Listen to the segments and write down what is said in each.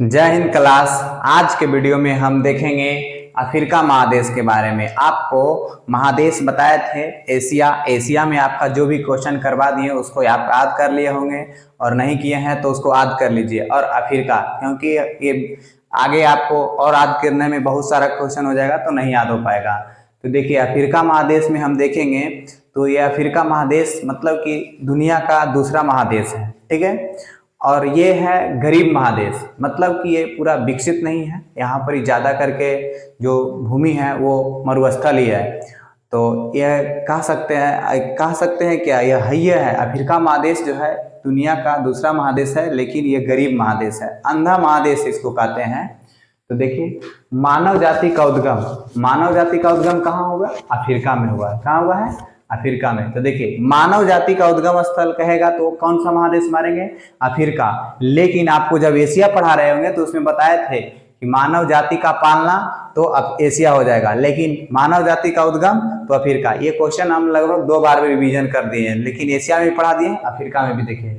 जय हिंद क्लास। आज के वीडियो में हम देखेंगे अफ्रीका महादेश के बारे में। आपको महादेश बताए थे एशिया में आपका जो भी क्वेश्चन करवा दिए उसको आप याद कर लिए होंगे, और नहीं किए हैं तो उसको याद कर लीजिए। और अफ्रीका, क्योंकि ये आगे आपको और याद करने में बहुत सारा क्वेश्चन हो जाएगा तो नहीं याद हो पाएगा। तो देखिए अफ्रीका महादेश में हम देखेंगे तो ये अफ्रीका महादेश मतलब कि दुनिया का दूसरा महादेश है, ठीक है। और ये है गरीब महादेश, मतलब कि ये पूरा विकसित नहीं है। यहाँ पर ही ज़्यादा करके जो भूमि है वो मरुस्थल ही है। तो यह कह सकते हैं क्या यह है अफ्रीका महादेश जो है दुनिया का दूसरा महादेश है, लेकिन ये गरीब महादेश है, अंधा महादेश इसको कहते हैं। तो देखिए मानव जाति का उद्गम कहाँ होगा? अफ्रीका में हुआ। कहाँ हुआ है? अफ्रीका में। तो देखिए मानव जाति का उद्गम स्थल कहेगा तो कौन सा महादेश मारेंगे? अफ्रीका। लेकिन आपको जब एशिया पढ़ा रहे होंगे तो उसमें बताए थे कि मानव जाति का पालना तो अब एशिया हो जाएगा, लेकिन मानव जाति का उद्गम तो अफ्रीका। ये क्वेश्चन हम लगभग 2 बार में रिवीजन कर दिए हैं, लेकिन एशिया में पढ़ा दिए, अफ्रीका में भी देखिए।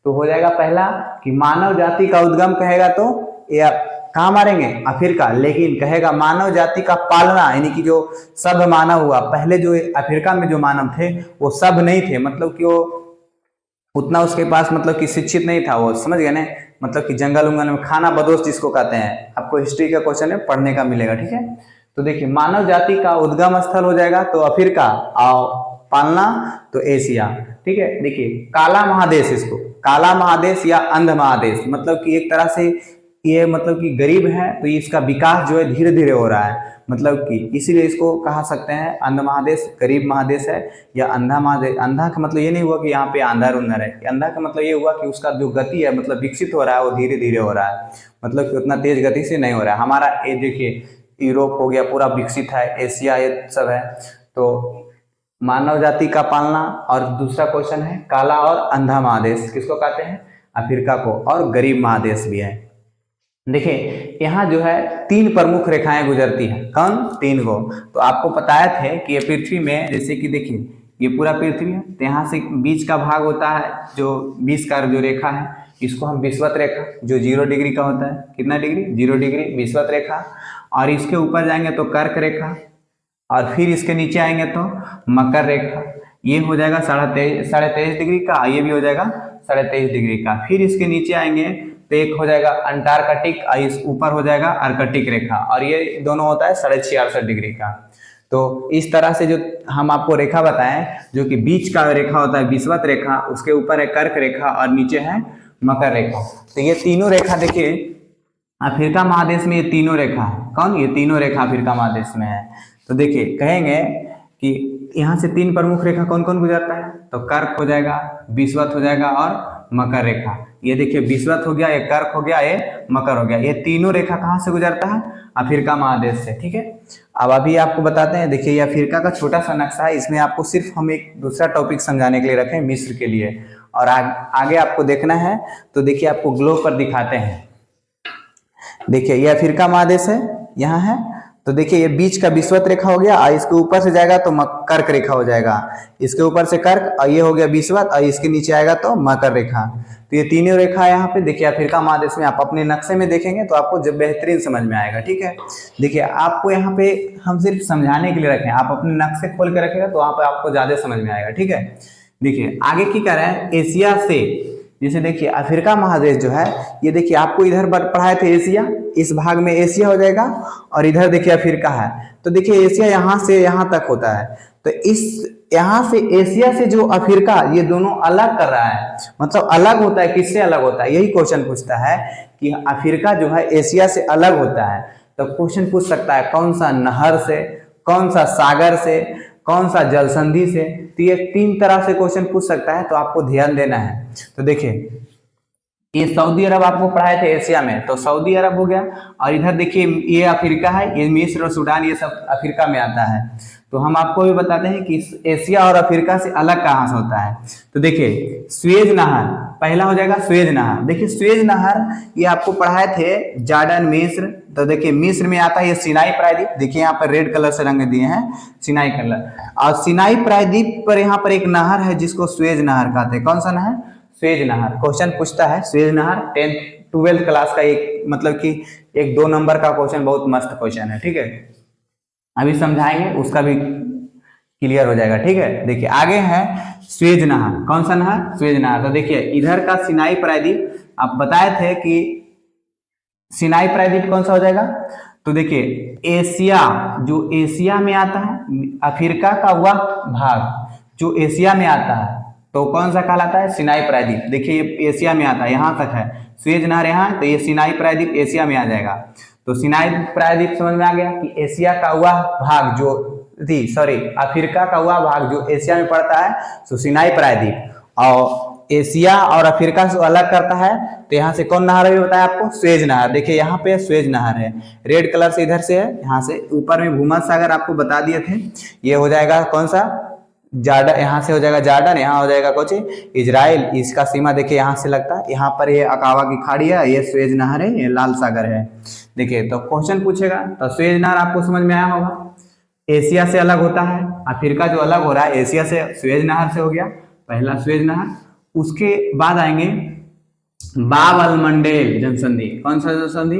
तो हो जाएगा पहला कि मानव जाति का उद्गम कहेगा तो ये कहाँ मारेंगे? अफ्रीका। लेकिन कहेगा मानव जाति का पालना, यानी कि जो सब मानव हुआ, पहले जो अफ्रीका में जो मानव थे वो सब नहीं थे, मतलब कि वो उतना उसके पास मतलब कि शिक्षित नहीं था, वो समझ गए ना, मतलब कि जंगल उंगल में खाना बदोश जिसको कहते हैं। आपको हिस्ट्री का क्वेश्चन में पढ़ने का मिलेगा, ठीक है। तो देखिए मानव जाति का उद्गम स्थल हो जाएगा तो अफ्रीका, और पालना तो एशिया, ठीक है। देखिए काला महादेश, इसको काला महादेश या अंध महादेश, मतलब कि एक तरह से ये मतलब कि गरीब है तो इसका विकास जो है धीरे धीरे हो रहा है, मतलब कि इसीलिए इसको कहा सकते हैं अंध महादेश, गरीब महादेश है या अंधा महादेश। अंधा का मतलब ये नहीं हुआ कि यहाँ पे अंधा उंधर है, अंधा का मतलब ये हुआ कि उसका जो गति है मतलब विकसित हो रहा है, वो धीरे धीरे हो रहा है, मतलब कि उतना तेज गति से नहीं हो रहा है। हमारा ये देखिए यूरोप हो गया पूरा विकसित है, एशिया ये सब है। तो मानव जाति का पालना, और दूसरा क्वेश्चन है काला और अंधा महादेश किसको कहते हैं? अफ्रीका को। और गरीब महादेश भी है। देखिए यहाँ जो है 3 प्रमुख रेखाएं गुजरती हैं। कौन? 3 गो। तो आपको बताया थे कि ये पृथ्वी में, जैसे कि देखिए ये पूरा पृथ्वी है, तो यहाँ से बीच का भाग होता है जो 20 का जो रेखा है, इसको हम विषुवत रेखा, जो 0 डिग्री का होता है। कितना डिग्री? 0 डिग्री विषुवत रेखा। और इसके ऊपर जाएंगे तो कर्क रेखा, और फिर इसके नीचे आएंगे तो मकर रेखा। ये हो जाएगा 23.5 डिग्री का, ये भी हो जाएगा 23.5 डिग्री का। फिर इसके नीचे आएंगे तो एक हो जाएगा अंटार्कटिक, और इस ऊपर हो जाएगा आर्कटिक रेखा, और ये दोनों होता है 66.5 डिग्री का। तो इस तरह से जो हम आपको रेखा बताएं, जो कि बीच का रेखा होता है विषुवत रेखा, उसके ऊपर है कर्क रेखा और नीचे है मकर रेखा। तो ये तीनों रेखा देखिए अफ्रीका महादेश में, ये तीनों रेखा है। कौन? ये तीनों रेखा अफ्रीका महादेश में है। तो देखिए कहेंगे कि यहाँ से 3 प्रमुख रेखा कौन कौन गुजरता है? तो कर्क हो जाएगा, विषुवत हो जाएगा और मकर रेखा। ये देखिए विषुवत हो गया, ये कर्क हो गया, ये मकर हो गया। ये तीनों रेखा कहाँ से गुजरता है? अफ्रीका महादेश से, ठीक है। अब अभी आपको बताते हैं, देखिए ये अफ्रीका का छोटा सा नक्शा है, इसमें आपको सिर्फ हम एक दूसरा टॉपिक समझाने के लिए रखे, मिस्र के लिए, और आगे आपको देखना है। तो देखिए आपको ग्लोब पर दिखाते हैं। देखिए ये अफ्रीका महादेश है, यहाँ है। तो देखिए ये बीच का विषुवत रेखा हो गया, और इसके ऊपर से जाएगा तो कर्क रेखा हो जाएगा, इसके ऊपर से कर्क, और ये हो गया विषुवत, और इसके नीचे आएगा तो मकर रेखा। तो ये तीनों रेखा यहाँ पे देखिए अफ्रीका महादेश में। आप अपने नक्शे में देखेंगे तो आपको जब बेहतरीन समझ में आएगा, ठीक है। देखिए आपको यहाँ पे हम सिर्फ समझाने के लिए रखे, आप अपने नक्शे खोल के रखेगा तो वहाँ पे आपको ज्यादा समझ में आएगा, ठीक है। देखिए आगे की कह रहे हैं एशिया से, जैसे देखिए अफ्रीका महादेश जो है, ये देखिए आपको इधर पढ़ाए थे एशिया, इस भाग में एशिया हो जाएगा, और इधर देखिए अफ्रीका है। तो देखिए एशिया यहाँ से यहाँ तक होता है, तो इस यहाँ से एशिया से जो अफ्रीका, ये दोनों अलग कर रहा है, मतलब अलग होता है। किससे अलग होता है? यही क्वेश्चन पूछता है कि अफ्रीका जो है एशिया से अलग होता है। तो क्वेश्चन पूछ सकता है कौन सा नहर से, कौन सा सागर से, कौन सा जल संधि से। तो ये 3 तरह से क्वेश्चन पूछ सकता है, तो आपको ध्यान देना है। तो देखिए ये सऊदी अरब आपको पढ़ाए थे एशिया में, तो सऊदी अरब हो गया, और इधर देखिए ये अफ्रीका है, ये मिस्र और सूडान, ये सब अफ्रीका में आता है। तो हम आपको भी बताते हैं कि एशिया और अफ्रीका से अलग कहाँ से होता है। तो देखिए स्वेज नहर पहला हो जाएगा, स्वेज नहर। देखिए स्वेज नहर ये आपको पढ़ाए थे जॉर्डन, मिस्र। तो देखिए मिस्र में आता है ये सिनाई प्रायद्वीप, देखिए यहाँ पर रेड कलर से रंग दिए हैं सिनाई कलर, और सिनाई प्रायद्वीप पर यहाँ पर एक नहर है जिसको स्वेज नहर कहते हैं। कौन सा नहर? स्वेज नहर। क्वेश्चन पूछता है स्वेज नहर, ट्वेल्थ क्लास का एक मतलब कि एक 2 नंबर का क्वेश्चन, बहुत मस्त क्वेश्चन है। ठीक है, अभी समझाएंगे, उसका भी क्लियर हो जाएगा। ठीक है, देखिए आगे है स्वेज नहर। कौन सा नहर? स्वेज नहर। तो देखिए इधर का सिनाई प्रायद्वीप, आप बताए थे कि सिनाई प्रायद्वीप कौन सा हो जाएगा, तो देखिए एशिया, जो एशिया में आता है, अफ्रीका का वह भाग जो एशिया में आता है तो कौन सा कहलाता है? सिनाई प्रायद्वीप। देखिए ये एशिया में आता है, यहाँ तक है स्वेज नहर यहाँ, तो ये सिनाई प्रायद्वीप एशिया में आ जाएगा। तो सिनाई प्रायद्वीप समझ में आ गया कि एशिया का वह भाग जो अफ्रीका का वह भाग जो एशिया में पड़ता है तो सिनाई प्रायद्वीप। और एशिया और अफ्रीका से अलग करता है तो यहाँ से कौन नहर है बताया आपको? स्वेज नहर। देखिए यहाँ पे स्वेज नहर है, रेड कलर से इधर से है, यहाँ से ऊपर में भूमध्य सागर आपको बता दिए थे, ये हो जाएगा कौन सा? जार्डन। यहाँ से हो जाएगा जार्डन, यहाँ हो जाएगा कुछ इजराइल। इसका सीमा देखिए यहाँ से लगता है, यहाँ पर ये अकावा की खाड़ी है, ये स्वेज नहर है, ये लाल सागर है। देखिए तो क्वेश्चन पूछेगा तो स्वेज नहर आपको समझ में आया होगा, एशिया से अलग होता है, अफ्रीका जो अलग हो रहा है एशिया से, स्वेज नहर से हो गया पहला स्वेज नहर। उसके बाद आएंगे बाब अल मंडेल जलसंधि। कौन सा जलसंधि?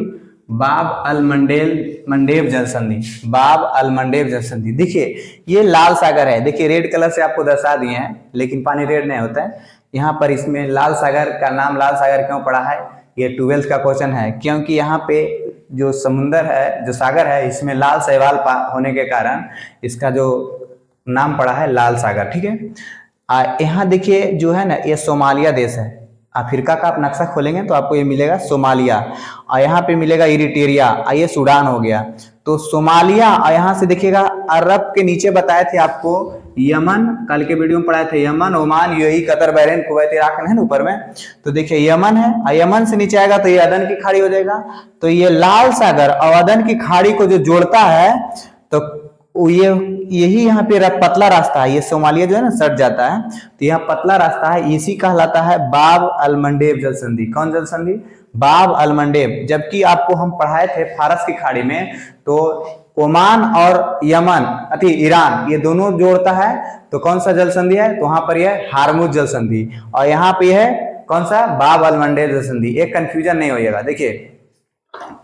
बाब अल मंडेव जलसंधि, बाब अल मंडेव जलसंधि। देखिए ये लाल सागर है, देखिए रेड कलर से आपको दर्शा दिए हैं, लेकिन पानी रेड नहीं होता है यहाँ पर। इसमें लाल सागर का नाम लाल सागर क्यों पड़ा है? ये 12th का क्वेश्चन है, क्योंकि यहाँ पे जो समुंदर है, जो सागर है, इसमें लाल शैवाल होने के कारण इसका जो नाम पड़ा है लाल सागर। ठीक है, यहाँ देखिए जो है ना, ये सोमालिया देश है। अफ्रीका का आप नक्शा खोलेंगे तो आपको ये मिलेगा सोमालिया, और यहाँ पे मिलेगा इरिट्रिया, ये सूडान हो गया। तो सोमालिया, और यहाँ से देखिएगा अरब के नीचे बताए थे आपको यमन, कल के वीडियो में पढ़ाए थे Yemen, Oman, UAE, Qatar, Bahrain, Kuwait, Iraq है ना ऊपर में। तो देखिए यमन है, और यमन से नीचे आएगा तो ये अदन की खाड़ी हो जाएगा। तो ये लाल सागर और अदन की खाड़ी को जो जोड़ता है तो ये यही यहाँ पे पतला रास्ता है, ये सोमालिया जो है ना सट जाता है, तो यहाँ पतला रास्ता है, इसी कहलाता है बाब अल मंडेव जलसंधि। कौन जलसंधि? बाब अल मंडेव। जबकि आपको हम पढ़ाए थे फारस की खाड़ी में, तो ओमान और यमन अति ईरान, ये दोनों जोड़ता है तो कौन सा जलसंधि है? तो वहां पर यह हार्मुज जलसंधि, और यहाँ पे है कौन सा? बाब अल मंडेव जलसंधि। एक कंफ्यूजन नहीं होइएगा। देखिए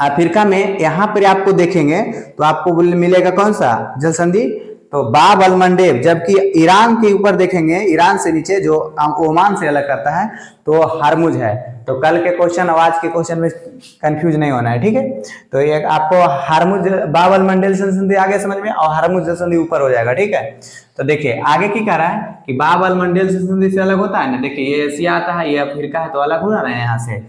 अफ्रीका में यहाँ पर आपको देखेंगे तो आपको मिलेगा कौन सा जलसंधि? तो बाब अल मंडेव। जबकि ईरान के ऊपर देखेंगे, ईरान से नीचे जो ओमान से अलग करता है तो हार्मुज है। तो कल के क्वेश्चन और आज के क्वेश्चन में कंफ्यूज नहीं होना है। ठीक है, तो ये आपको हार्मुज, बाब अल मंडेव जलसंधि आगे समझ में, और हार्मुज जलसंधि ऊपर हो जाएगा। ठीक है, तो देखिए आगे की कह रहा है कि बाब अल मंडेव जलसंधि से अलग होता है ना। देखिए ये एशिया आता है, ये अफ्रीका है, तो अलग हो रहा है यहाँ से।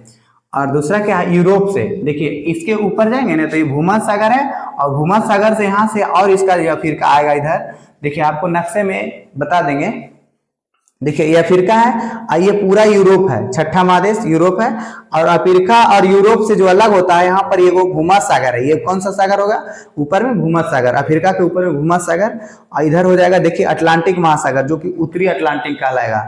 और दूसरा क्या है? यूरोप से। देखिए इसके ऊपर जाएंगे ना तो ये भूमध्य सागर है, और भूमध्य सागर से यहाँ से और इसका अफ्रीका आएगा इधर। देखिए आपको नक्शे में बता देंगे, देखिए ये अफ्रीका है और ये पूरा यूरोप है, छठा महादेश यूरोप है। और अफ्रीका और यूरोप से जो अलग होता है यहाँ पर ये वो भूमध्य सागर है। ये कौन सा सागर होगा? ऊपर में भूमध्य सागर, अफ्रीका के ऊपर में भूमध्य सागर, और इधर हो जाएगा देखिए अटलांटिक महासागर, जो कि उत्तरी अटलांटिक कहलाएगा।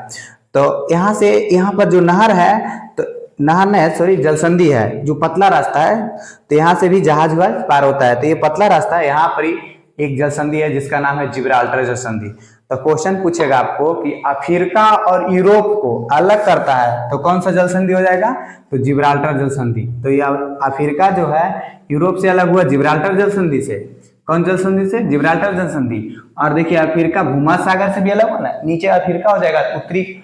तो यहाँ से यहाँ पर जो नहर है, तो नहर नहीं सॉरी जलसंधि है, जो पतला रास्ता है, तो यहाँ से भी जहाज पार होता है। तो ये पतला रास्ता है, यहाँ पर ही एक जलसंधि है जिसका नाम है जिब्राल्टर जलसंधि। तो क्वेश्चन पूछेगा आपको कि अफ्रीका और यूरोप को अलग करता है तो कौन सा जलसंधि हो जाएगा? तो जिब्राल्टर जलसंधि। तो ये अफ्रीका जो है यूरोप से अलग हुआ जिब्राल्टर जलसंधि से। कौन जलसंधि से? जिब्राल्टर जलसंधि। और देखिए अफ्रीका भूमध्य सागर से भी अलग होना, नीचे अफ्रीका हो जाएगा, उत्तरी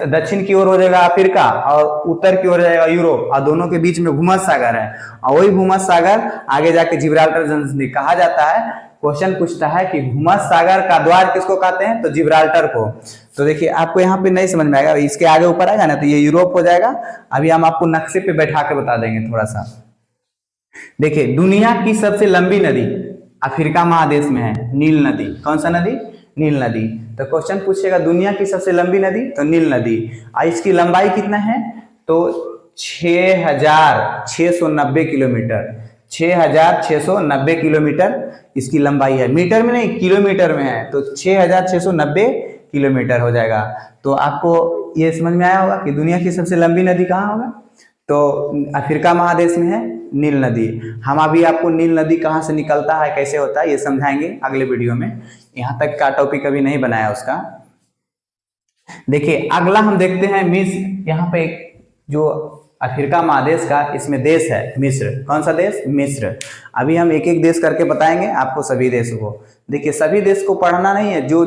दक्षिण की ओर हो जाएगा अफ्रीका, और उत्तर की ओर जाएगा यूरोप, और दोनों के बीच में भूमध्य सागर है, और वही भूमध्य सागर आगे जाके जिब्राल्टर जलसंधि कहा जाता है। क्वेश्चन पूछता है कि भूमध्य सागर का द्वार किसको कहते हैं? तो जिब्राल्टर को। तो देखिए आपको यहाँ पे नहीं समझ में आएगा, इसके आगे ऊपर आएगा ना तो ये यूरोप हो जाएगा। अभी हम आपको नक्शे पे बैठा के बता देंगे थोड़ा सा। देखिए दुनिया की सबसे लंबी नदी अफ्रीका महादेश में है, नील नदी। कौन सा नदी? नील नदी। तो क्वेश्चन पूछेगा दुनिया की सबसे लंबी नदी, तो नील नदी। और इसकी लंबाई कितना है? तो 6690 किलोमीटर, 6690 किलोमीटर इसकी लंबाई है। मीटर में नहीं, किलोमीटर में है, तो 6690 किलोमीटर हो जाएगा। तो आपको ये समझ में आया होगा कि दुनिया की सबसे लंबी नदी कहाँ होगा? तो अफ्रीका महादेश में है नील नदी। हम अभी आपको नील नदी कहाँ से निकलता है, कैसे होता है, ये समझाएंगे अगले वीडियो में। यहाँ तक का टॉपिक अभी नहीं बनाया उसका। देखिए अगला हम देखते हैं मिस, यहाँ पे जो अफ्रीका महादेश का इसमें देश है मिस्र। कौन सा देश? मिस्र। अभी हम एक एक देश करके बताएंगे आपको सभी देशों को। देखिए सभी देश को पढ़ना नहीं है, जो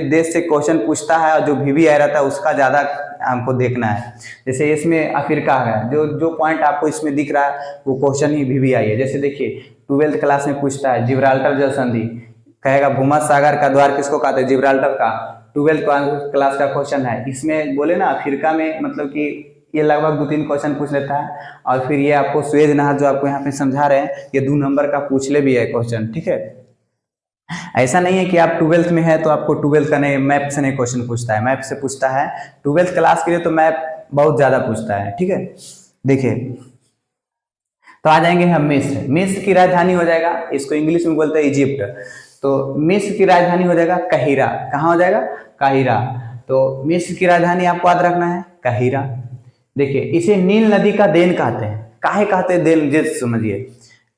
देश से क्वेश्चन पूछता है और जो VVI रहता है उसका ज़्यादा हमको देखना है। जैसे इसमें अफ्रीका है, जो पॉइंट आपको इसमें दिख रहा है वो क्वेश्चन ही VVI है। जैसे देखिए 12th क्लास में पूछता है जिब्राल्टर जल संधि, कहेगा भूमध्य सागर का द्वार किसको कहते हैं? जिब्राल्टर का। 12th क्लास का क्वेश्चन है। इसमें बोले ना अफ्रीका में मतलब कि ये लगभग 2-3 क्वेश्चन पूछ लेता है। और फिर ये आपको सुएज नहर जो आपको यहाँ पे समझा रहे हैं ये 2 नंबर का पूछ ले भी है क्वेश्चन, ठीक है। ऐसा नहीं है कि आप 12th में है तो आपको 12th का नहीं, मैप से नहीं क्वेश्चन पूछता है, मैप से पूछता है। 12th क्लास के लिए तो मैप बहुत ज्यादा पूछता है, ठीक है। देखिए तो आ जाएंगे हम मिस्र। मिस्र की राजधानी हो जाएगा, इसको इंग्लिश में बोलते हैं इजिप्ट। तो मिस्र की राजधानी हो जाएगा काहिरा। कहाँ हो जाएगा? काहिरा। तो मिस्र की राजधानी आपको याद रखना है काहिरा। देखिए इसे नील नदी का देन कहते हैं। काहे कहते हैं देन? जैसे समझिए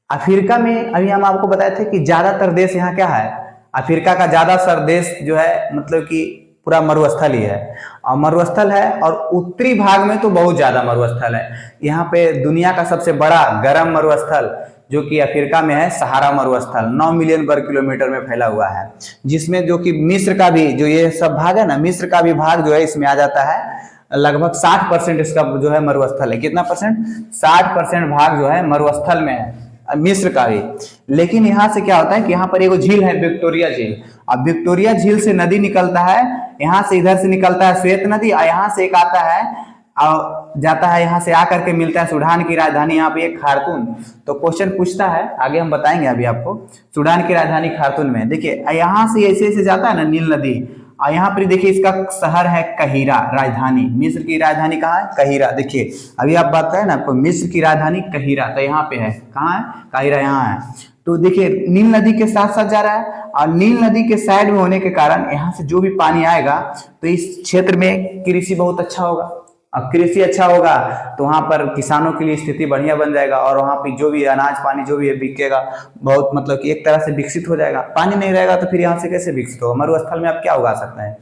अफ्रीका में अभी हम आपको बताए थे कि ज्यादातर देश यहाँ क्या है, अफ्रीका का ज्यादातर देश जो है मतलब कि पूरा मरुस्थल ही है, और मरुस्थल है और उत्तरी भाग में तो बहुत ज्यादा मरुस्थल है। यहाँ पे दुनिया का सबसे बड़ा गर्म मरुस्थल जो कि अफ्रीका में है सहारा मरुस्थल, 9 मिलियन वर्ग किलोमीटर में फैला हुआ है, जिसमें जो कि मिस्र का भी जो ये सब भाग है ना, मिस्र का भी भाग जो है इसमें आ जाता है। लगभग 60% इसका जो है मरुस्थल है। कितना परसेंट? 60% भाग जो है मरुस्थल में है मिस्र का भी। लेकिन यहाँ से क्या होता है कि यहाँ पर एगो झील है विक्टोरिया झील। अब विक्टोरिया झील से नदी निकलता है, यहाँ से इधर से निकलता है श्वेत नदी, और यहाँ से एक आता है और जाता है, यहाँ से आकर के मिलता है सूडान की राजधानी यहाँ पे एक खार्तूम। तो क्वेश्चन पूछता है, आगे हम बताएंगे अभी आपको, सूडान की राजधानी खार्तूम में। देखिए यहाँ से ऐसे ऐसे जाता है ना नील नदी, और यहाँ पर देखिए इसका शहर है काहिरा, राजधानी। मिस्र की राजधानी कहाँ है? काहिरा। देखिए अभी आप बात करें ना आपको मिस्र की राजधानी काहिरा, तो यहाँ पे है। कहाँ है? काहिरा यहाँ है। तो देखिए नील नदी के साथ साथ जा रहा है, और नील नदी के साइड में होने के कारण यहाँ से जो भी पानी आएगा तो इस क्षेत्र में कृषि बहुत अच्छा होगा। अब कृषि अच्छा होगा तो वहां पर किसानों के लिए स्थिति बढ़िया बन जाएगा, और वहां पे जो भी अनाज पानी जो भी है बिकेगा, बहुत मतलब कि एक तरह से विकसित हो जाएगा। पानी नहीं रहेगा तो फिर यहाँ से कैसे विकसित होगा? मरुस्थल में आप क्या उगा सकते हैं?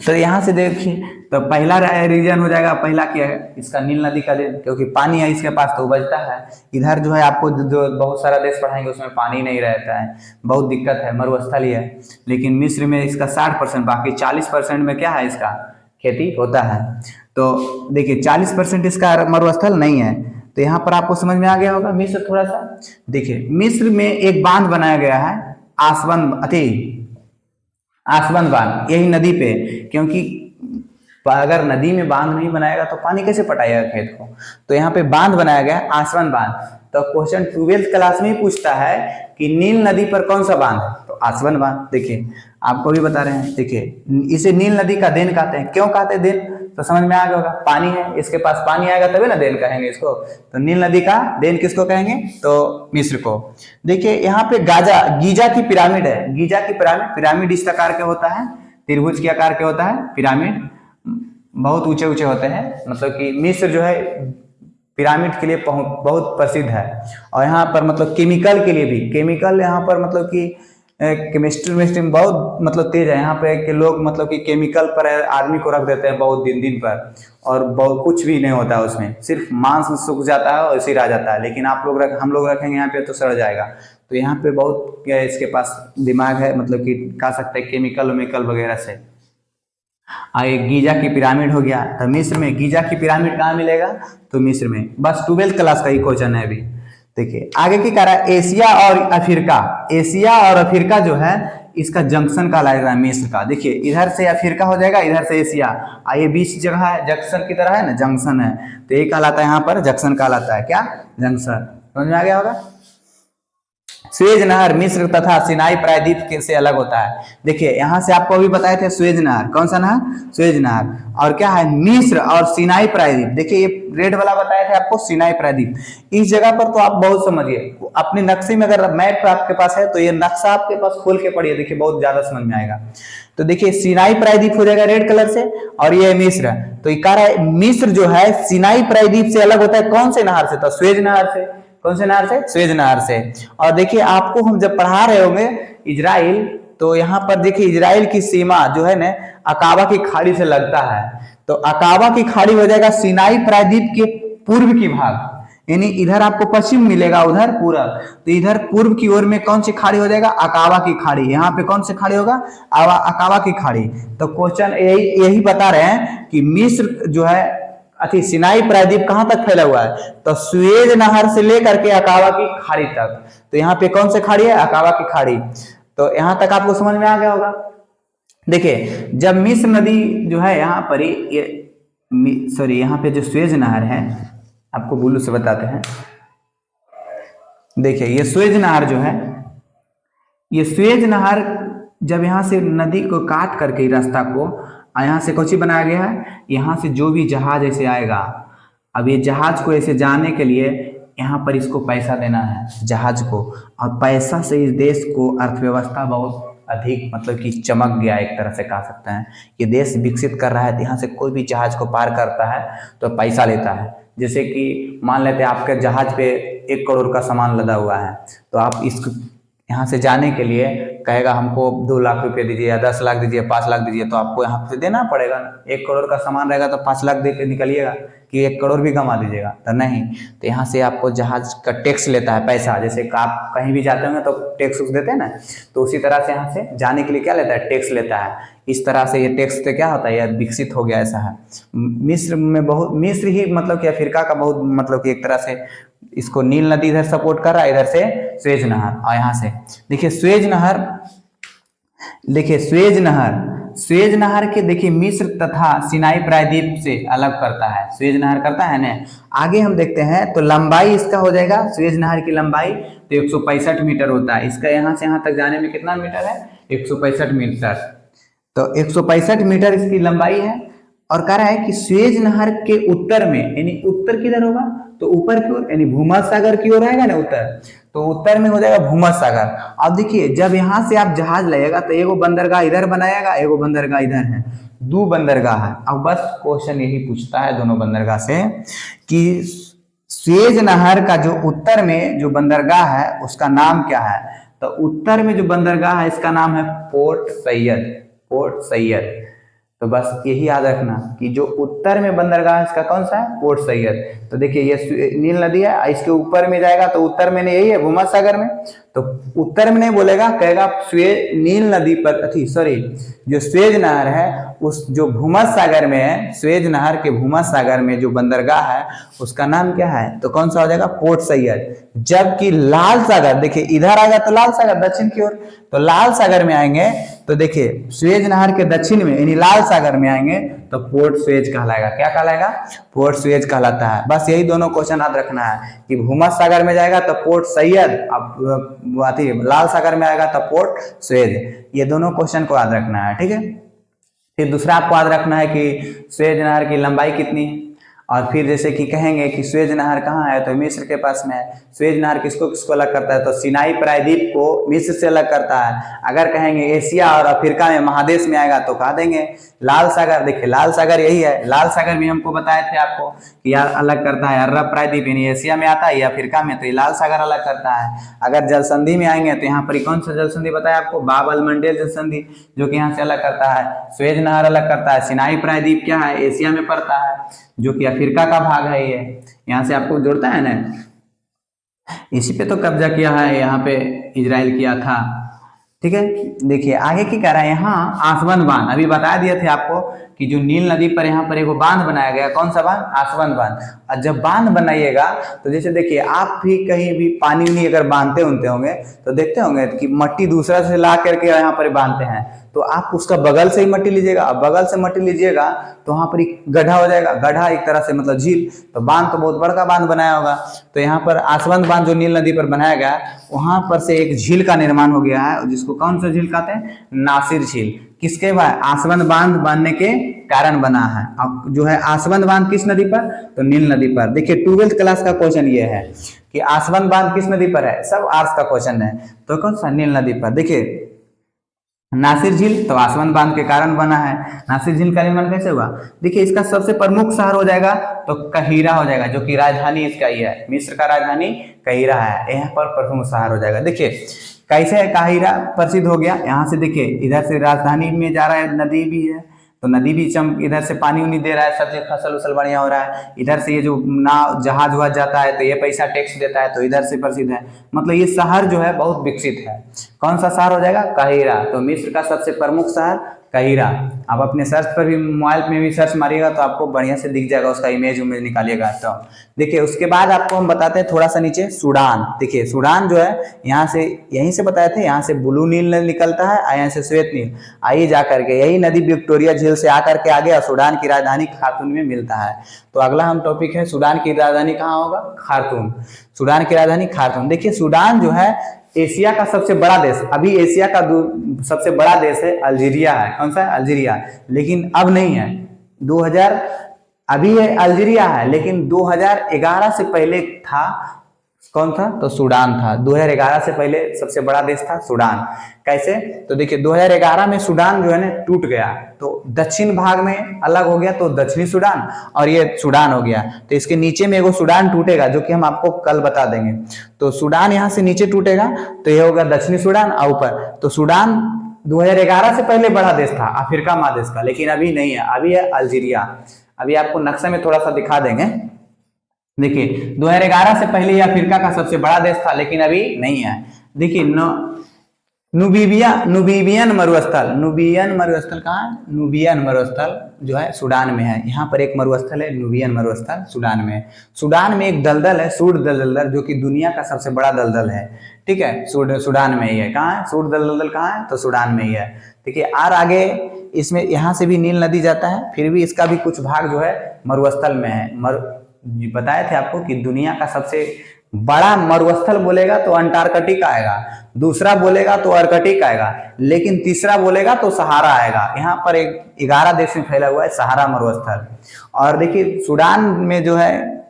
तो यहाँ से देखिए तो पहला रीजन हो जाएगा, पहला क्या है इसका? नील नदी का देन, क्योंकि पानी है इसके पास तो बचता है। इधर जो है आपको जो बहुत सारा देश पढ़ाएंगे उसमें पानी नहीं रहता है, बहुत दिक्कत है, मरुस्थल ही है। लेकिन मिस्र में इसका 60%, बाकी 40% में क्या है इसका? खेती होता है। तो देखिए 40% इसका मरुस्थल नहीं है। तो यहाँ पर आपको समझ में आ गया होगा मिस्र थोड़ा सा। देखिए मिस्र में एक बांध बनाया गया है, आसवन बांध, यही नदी पे, क्योंकि अगर नदी में बांध नहीं बनाएगा तो पानी कैसे पटाएगा खेत को? तो यहाँ पे बांध बनाया गया आसवन बांध। तो क्वेश्चन 12th क्लास में ही पूछता है कि नील नदी पर कौन सा बांध है? तो आसवन बांध। देखिए आपको भी बता रहे हैं, देखिए इसे नील नदी का देन कहते हैं। क्यों कहते हैं देन? तो समझ में आ गया होगा, पानी है इसके पास, पानी आएगा तभी ना देन कहेंगे इसको। तो नील नदी का देन किसको कहेंगे? तो मिस्र को। देखिए यहाँ पे गीजा की पिरामिड है। गीजा की पिरामिड इस आकार के होता है, त्रिभुज के आकार के होता है पिरामिड, बहुत ऊंचे ऊंचे होते हैं। मतलब कि मिस्र जो है पिरामिड के लिए बहुत प्रसिद्ध है। और यहाँ पर मतलब केमिकल के लिए भी, केमिकल यहाँ पर मतलब कि केमिस्ट्री में बहुत मतलब तेज है यहाँ पे, कि लोग मतलब कि केमिकल पर आदमी को रख देते हैं बहुत दिन पर, और बहुत कुछ भी नहीं होता है उसमें, सिर्फ मांस सूख जाता है और इसी रह जाता है। लेकिन हम लोग रखेंगे यहाँ पे तो सड़ जाएगा। तो यहाँ पे बहुत इसके पास दिमाग है, मतलब कि कह सकते हैं केमिकल वगैरह से। एक गीजा की पिरामिड हो गया। तो मिस्र में गीजा की पिरामिड कहाँ मिलेगा? तो मिस्र में। बस 12th क्लास का ही क्वेश्चन है अभी। देखिए आगे की कह रहा है एशिया और अफ्रीका। एशिया और अफ्रीका जो है इसका जंक्शन कहलाएगा मिस्र का। देखिए इधर से अफ्रीका हो जाएगा, इधर से एशिया, ये बीच जगह है, जंक्शन की तरह है ना, जंक्शन है। तो ये कहलाता है यहाँ पर जंक्शन कहलाता है। क्या? जंक्शन। समझ में आ गया होगा। सुएज नहर मिस्र तथा सिनाई प्रायद्वीप से अलग होता है। देखिए यहाँ से आपको अभी बताए थे सुएज नहर, कौन सा नहर? सुएज नहर। और क्या है? मिस्र और सिनाई प्रायद्वीप। देखिए ये रेड वाला बताया था आपको सिनाई प्रायद्वीप। इस जगह पर तो आप बहुत समझिए, अपने नक्शे में अगर मैप आपके पास है तो ये नक्शा आपके पास खोल के पढ़िए, देखिए बहुत ज्यादा समझ में आएगा। तो देखिए सिनाई प्रायद्वीप हो जाएगा रेड कलर से, और ये मिस्र। तो ये कह रहा है मिस्र जो है सिनाई प्रायद्वीप से अलग होता है। कौन से नहर से? तो सुएज नहर से। कौन से नहर से? सुएज नहर से। और देखिए आपको हम जब पढ़ा रहे होंगे इजराइल, तो यहाँ पर देखिए इजराइल की सीमा जो है ना अकाबा की खाड़ी से लगता है। तो अकाबा की खाड़ी हो जाएगा सिनाई प्रायद्वीप के पूर्व की भाग, यानी इधर आपको पश्चिम मिलेगा, उधर पूर्व। तो इधर पूर्व की ओर में कौन सी खाड़ी हो जाएगा? अकाबा की खाड़ी। यहाँ पे कौन सी खाड़ी होगा? अकाबा की खाड़ी। तो क्वेश्चन यही बता रहे हैं कि मिस्र जो है अति सिनाई प्रायद्वीप कहां तक फैला हुआ है? तो सुएज नहर से लेकर के अकाबा की खाड़ी तक। तो यहाँ पे कौन सी खाड़ी है? अकाबा की खाड़ी। तो यहां तक आपको समझ में आ गया होगा। देखिए जब मिस्र नदी जो है यहाँ पर सॉरी यहाँ पे जो सुएज नहर है, आपको ब्लू से बताते हैं। देखिए ये सुएज नहर जो है, ये सुएज नहर जब यहाँ से नदी को काट करके रास्ता को यहाँ से कौची बनाया गया है? यहाँ से जो भी जहाज ऐसे आएगा, अब ये जहाज को ऐसे जाने के लिए यहाँ पर इसको पैसा देना है जहाज को, और पैसा से इस देश को अर्थव्यवस्था बहुत अधिक मतलब कि चमक गया, एक तरह से कह सकते हैं। ये देश विकसित कर रहा है, तो यहाँ से कोई भी जहाज को पार करता है तो पैसा लेता है। जैसे कि मान लेते हैं आपके जहाज पे 1 करोड़ का सामान लदा हुआ है, तो आप इसको यहाँ से जाने के लिए कहेगा हमको 2 लाख रुपए दीजिए या 10 लाख दीजिए, 5 लाख दीजिए, तो आपको यहाँ से देना पड़ेगा ना। 1 करोड़ का सामान रहेगा तो 5 लाख दे के निकलिएगा कि 1 करोड़ भी कमा दीजिएगा? तो नहीं। तो यहाँ से आपको जहाज का टैक्स लेता है पैसा। जैसे कि आप कहीं भी जाते होंगे तो टैक्स देते हैं ना, तो उसी तरह से यहाँ से जाने के लिए क्या लेता है? टैक्स लेता है। इस तरह से ये टैक्स से क्या होता है? यह विकसित हो गया, ऐसा है। मिस्र में बहुत, मिस्र ही मतलब कि अफ्रीका का बहुत मतलब कि एक तरह से इसको नील नदी इधर सपोर्ट कर रहा है, इधर से सुएज नहर, और यहाँ से देखिए सुएज नहर, देखिए सुएज नहर के देखिए मिस्र तथा सिनाई प्रायद्वीप से अलग करता है। सुएज नहर करता है ना। आगे हम देखते हैं तो लंबाई इसका हो जाएगा, सुएज नहर की लंबाई तो 165 मीटर होता है। इसका यहाँ से यहाँ तक जाने में कितना मीटर है? 165 मीटर। तो 165 मीटर इसकी लंबाई है। और कह रहा है कि सुएज नहर के उत्तर में, यानी उत्तर किधर होगा? तो ऊपर की ओर, यानी भूमध्य सागर की ओर आएगा ना उत्तर, तो उत्तर में हो जाएगा भूमध्य सागर। अब देखिए जब यहाँ से आप जहाज लाएगा तो एगो बंदरगाह इधर बनाएगा, एगो बंदरगाह इधर है, 2 बंदरगाह है। अब बस क्वेश्चन यही पूछता है दोनों बंदरगाह से कि सुएज नहर का जो उत्तर में जो बंदरगाह है उसका नाम क्या है? तो उत्तर में जो बंदरगाह है इसका नाम है पोर्ट सैयद, पोर्ट सैयद। तो बस यही याद रखना कि जो उत्तर में बंदरगाह है इसका कौन सा है? पोर्ट सैयद। तो देखिए ये नील नदी है, इसके ऊपर में जाएगा तो उत्तर में यही है भूमध्य सागर में, तो उत्तर में नहीं बोलेगा, कहेगा नील नदी पर जो सुएज नहर है उस जो भूमध्य सागर में है, सुएज नहर के भूमध्य सागर में जो बंदरगाह है उसका नाम क्या है? तो कौन सा हो जाएगा? पोर्ट सैयद। जबकि लाल सागर, देखिए इधर आएगा तो लाल सागर दक्षिण की ओर, तो लाल सागर में आएंगे तो देखिए सुएज नहर के दक्षिण में यानी लाल सागर में आएंगे तो पोर्ट सुएज कहलाएगा। क्या कहलाएगा? पोर्ट सुएज कहलाता है। बस यही दोनों क्वेश्चन याद रखना है कि भूमध्य सागर में जाएगा तो पोर्ट सैयद, अब लाल सागर में आएगा तो पोर्ट सुएज। ये दोनों क्वेश्चन को याद रखना है, ठीक है। फिर दूसरा आपको याद रखना है कि सुएज नहर की लंबाई कितनी है, और फिर जैसे कि कहेंगे कि सुएज नहर कहाँ है? तो मिस्र के पास में है। सुएज नहर किसको किसको अलग करता है? तो सिनाई प्रायद्वीप को मिस्र से अलग करता है। अगर कहेंगे एशिया और अफ्रीका में महादेश में आएगा तो कह देंगे लाल सागर। देखिए लाल सागर यही है, लाल सागर भी हमको बताए थे आपको कि यार अलग करता है अरब प्रायद्वीप, यानी एशिया में आता है या अफ्रीका में, तो ये लाल सागर अलग करता है। अगर जल संधि में आएंगे तो यहाँ पर कौन सा जल संधि बताया आपको? बाब अल मंडेल जल संधि, जो कि यहाँ से अलग करता है। सुएज नहर अलग करता है। सिनाई प्रायद्वीप क्या है? एशिया में पड़ता है, जो कि अफ्रीका का भाग है। ये यहाँ से आपको जोड़ता है ना, इसी पे तो कब्जा किया है, यहाँ पे इजराइल किया था, ठीक है। देखिए आगे की कह रहा है, यहाँ आसवन बांध, अभी बता दिए थे आपको कि जो नील नदी पर यहाँ पर एक बांध बनाया गया, कौन सा बांध? आसवन बांध। और जब बांध बनाइएगा तो जैसे देखिए आप भी कहीं भी पानी नहीं अगर बांधते होंगे तो देखते होंगे कि मट्टी दूसरा से ला करके यहाँ पर बांधते हैं, तो आप उसका बगल से ही मट्टी लीजिएगा। अब बगल से मट्टी लीजिएगा तो वहां पर एक गड्ढा हो जाएगा, गड्ढा एक तरह से मतलब झील। तो बांध तो बहुत बड़का बांध बनाया होगा, तो यहाँ पर आसवन बांध जो नील नदी पर बनाया गया वहां पर से एक झील का निर्माण हो गया है, जिसको कौन सा झील कहते हैं? नासिर झील। किसके बाद? आसवन बांध बांधने के कारण बना है। अब जो है आसवन बांध किस नदी पर? तो नील नदी पर। देखिए 12th क्लास का क्वेश्चन ये है कि आसवन बांध किस नदी पर है, सब आर्ट्स का क्वेश्चन है, तो कौन सा? नील नदी पर। देखिए नासिर झील तो आसवन बांध के कारण बना है। नासिर झील का निर्माण कैसे हुआ? देखिए इसका सबसे प्रमुख शहर हो जाएगा तो कहिरा हो जाएगा, जो कि राजधानी इसका ही है, मिस्र का राजधानी कहिरा है, यहाँ पर प्रमुख शहर हो जाएगा। देखिए कैसे काहिरा प्रसिद्ध हो गया, यहाँ से देखिए इधर से राजधानी में जा रहा है, नदी भी है, तो नदी भी इधर से पानी उनी दे रहा है, सबसे फसल उसल बढ़िया हो रहा है। इधर से ये जो नाव जहाज वहाज जाता है तो ये पैसा टैक्स देता है, तो इधर से प्रसिद्ध है। मतलब ये शहर जो है बहुत विकसित है। कौन सा शहर हो जाएगा? काहिरा। तो मिस्र का सबसे प्रमुख शहर काहिरा। आप अपने सर्च पर भी, मोबाइल में भी सर्च मारिएगा तो आपको बढ़िया से दिख जाएगा, उसका इमेज उमेज निकालिएगा। तो देखिए उसके बाद आपको हम बताते हैं थोड़ा सा नीचे सूडान। देखिए सूडान जो है यहाँ से, यहीं से बताए थे, यहाँ से ब्लू नील निकलता है और यहाँ से श्वेत नील। आइए जा करके यही नदी विक्टोरिया झील से आकर के आगे सूडान की राजधानी खार्तूम में मिलता है। तो अगला हम टॉपिक है सूडान की राजधानी कहाँ होगा? खार्तूम। सूडान की राजधानी खार्तूम। देखिए सूडान जो है एशिया का सबसे बड़ा देश, अभी एशिया का सबसे बड़ा देश है अल्जीरिया है। कौन सा है? अल्जीरिया। लेकिन अब नहीं है, 2000 अभी है अल्जीरिया है, लेकिन 2011 से पहले था कौन था? तो सूडान था। 2011 से पहले सबसे बड़ा देश था सूडान। कैसे? तो देखिए 2011 में सूडान जो है ना टूट गया, तो दक्षिण भाग में अलग हो गया, तो दक्षिणी सूडान और ये सूडान हो गया। तो इसके नीचे में एगो सूडान टूटेगा जो कि हम आपको कल बता देंगे। तो सूडान यहाँ से नीचे टूटेगा तो ये होगा दक्षिणी सूडान और ऊपर। तो सूडान 2011 से पहले बड़ा देश था अफ्रीका महादेश का, लेकिन अभी नहीं है, अभी है अल्जीरिया। अभी आपको नक्शे में थोड़ा सा दिखा देंगे। देखिए 2011 से पहले यह अफ्रीका का सबसे बड़ा देश था, लेकिन अभी नहीं है। देखिए नुबियन मरुस्थल, नुबियन मरुस्थल कहाँ है? नुबियन मरुस्थल जो है सूडान में है। यहाँ पर एक मरुस्थल है नुबियन मरुस्थल, सूडान में। सूडान में एक दलदल है सूड दलदल, जो कि दुनिया का सबसे बड़ा दलदल है। ठीक है, सूडान में ही है। कहाँ है सूड दलदल? कहाँ है? तो सूडान में ही है। देखिए और आगे इसमें यहाँ से भी नील नदी जाता है, फिर भी इसका भी कुछ भाग जो है मरुस्थल में है। बताए थे आपको कि दुनिया का सबसे बड़ा मरुस्थल बोलेगा तो अंटार्कटिक आएगा, दूसरा बोलेगा तो आर्कटिक आएगा, लेकिन तीसरा बोलेगा तो सहारा आएगा। यहाँ पर 11 देश में फैला हुआ है सहारा मरुस्थल। और देखिए सूडान में जो है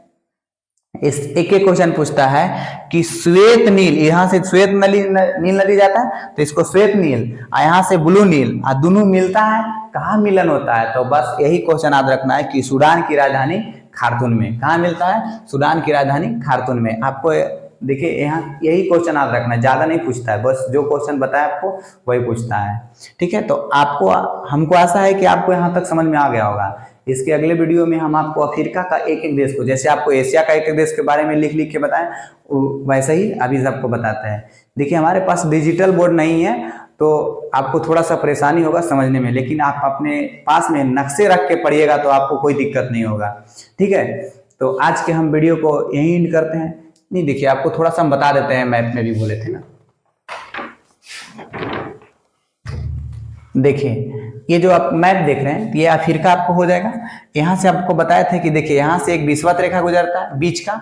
इस एक क्वेश्चन पूछता है कि श्वेत नील, यहाँ से श्वेत नील नदी जाता है तो इसको श्वेत नील, और यहाँ से ब्लू नील, और दोनों मिलता है, कहाँ मिलन होता है? तो बस यही क्वेश्चन याद रखना है कि सूडान की राजधानी खार्तूम में। कहाँ मिलता है? सूडान की राजधानी खार्तूम में। आपको देखिए यहाँ यही क्वेश्चन याद रखना है, ज्यादा नहीं पूछता है, बस जो क्वेश्चन बताया आपको वही पूछता है। ठीक है, तो आपको, हमको आशा है कि आपको यहाँ तक समझ में आ गया होगा। इसके अगले वीडियो में हम आपको अफ्रीका का एक एक देश को, जैसे आपको एशिया का एक एक देश के बारे में लिख लिख के बताएं, वैसे ही अभी सबको बताते हैं। देखिए हमारे पास डिजिटल बोर्ड नहीं है तो आपको थोड़ा सा परेशानी होगा समझने में, लेकिन आप अपने पास में नक्शे रख के पढ़िएगा तो आपको कोई दिक्कत नहीं होगा। ठीक है, तो आज के हम वीडियो को यहीं एंड करते हैं। नहीं देखिए आपको थोड़ा सा हम बता देते हैं, मैप में भी बोले थे ना। देखिए ये जो आप मैप देख रहे हैं ये अफ्रीका आपको हो जाएगा। यहाँ से आपको बताए थे कि देखिए यहाँ से एक विषुवत रेखा गुजरता है बीच का,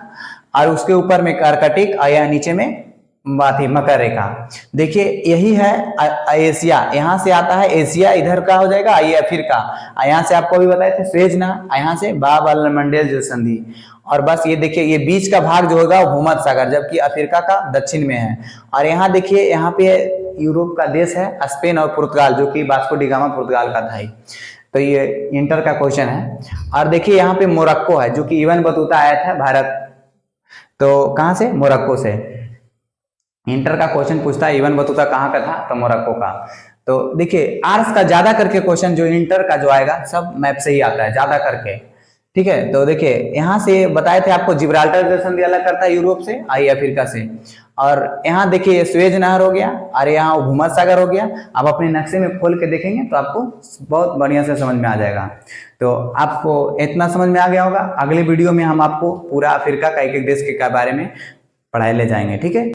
और उसके ऊपर में आर्कटिक और यहाँ नीचे में मकर रेखा। देखिए यही है एशिया, यहाँ से आता है एशिया, इधर का हो जाएगा ये अफ्रीका। यहाँ से आपको अभी बताए थे स्वेज नहर, यहाँ से बाब अल मंडेल जल संधि। और बस ये देखिए ये बीच का भाग जो होगा भूमध्य सागर, जबकि अफ्रीका का दक्षिण में है। और यहाँ देखिए यहाँ पे यूरोप का देश है स्पेन और पुर्तगाल, जो कि वास्को डी गामा पुर्तगाल का था ही। तो ये इंटर का क्वेश्चन है। और देखिए यहाँ पे मोरक्को है, जो कि इब्न बतूता आया था भारत, तो कहाँ से? मोरक्को से। इंटर का क्वेश्चन पूछता है इब्न बतूता कहाँ का था? तो मोरक्को का। तो देखिए आर्स का ज्यादा करके क्वेश्चन जो इंटर का जो आएगा सब मैप से ही आता है ज्यादा करके। ठीक है, तो देखिए यहाँ से बताए थे आपको जिब्राल्टर जल संधि अलग करता है यूरोप से, आई अफ्रीका से। और यहाँ देखिए ये स्वेज नहर हो गया और यहाँ भूमध्य सागर हो गया। आप अपने नक्शे में खोल के देखेंगे तो आपको बहुत बढ़िया से समझ में आ जाएगा। तो आपको इतना समझ में आ गया होगा। अगले वीडियो में हम आपको पूरा अफ्रीका का एक एक देश के बारे में पढ़ाई ले जाएंगे। ठीक है।